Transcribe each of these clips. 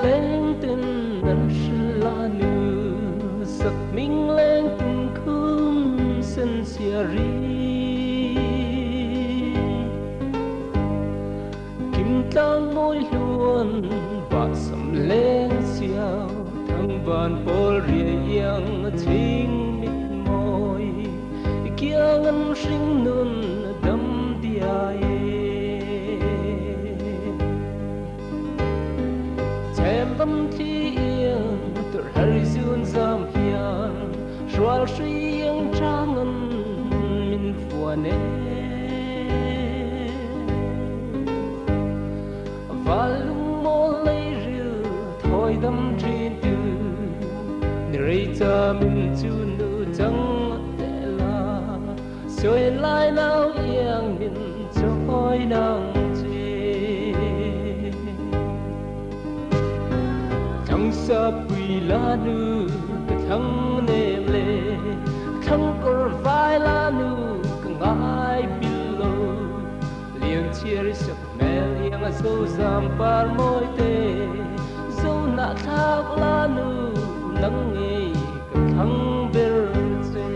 lên tình ngân sư la nữ giật mình lên tình khung sân xìa ri kim tang môi luôn và sầm lên xiao thăng vàn bol rìa yang chính mịt môi kia ngân sinh nun đâm diai em tâm thi yên tự hari dương giam hiền xoa suy yên trang ngân min phùa nê và lung mô lấy rìu thôi tâm trên từ nơi ta mình chu nữ chẳng tệ là rồi lại nào yên mình trôi nắng sa pui la nu thăng nêm lệ thăng cor vai la nu ngai bilo liang chia sập mẹ liang sâu giam par môi tê dâu nạ thác la nu nắng nghe thăng bel tê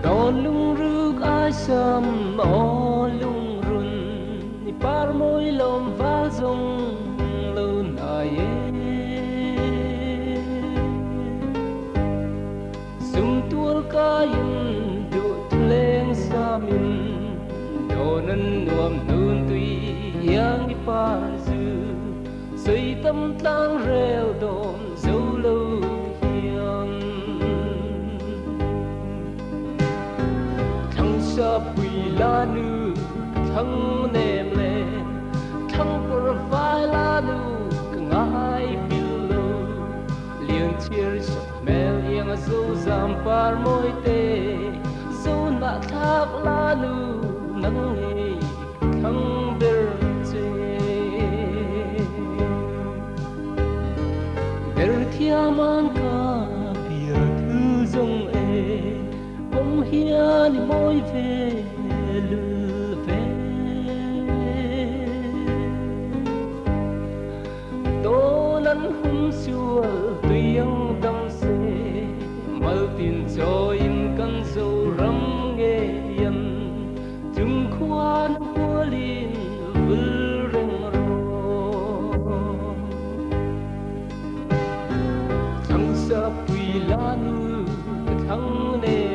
đòn lung rước ai sam o lung run par môi lom va dong lâu nãy sum tua kain du tleng sa min do nan nuam nun tui yang đi par dư xây tâm tang reo đom dấu lâu hiền thăng sa pui la nu thăng nêm lệ thăng cor vai la nu ngai bilo liang chia sập mẹ liang dâu giam par môi tê dâu nạ thác la nu nắng nghe thăng bel tê bel thia man ca bia thư dòng e bông hiền môi về lư về tô nắn hum xuôi tuyang đam se mal tin cho in căn dâu râm nghe yên chung khoan hoa lin vul reng ro thăng sa pui la nu thăng ne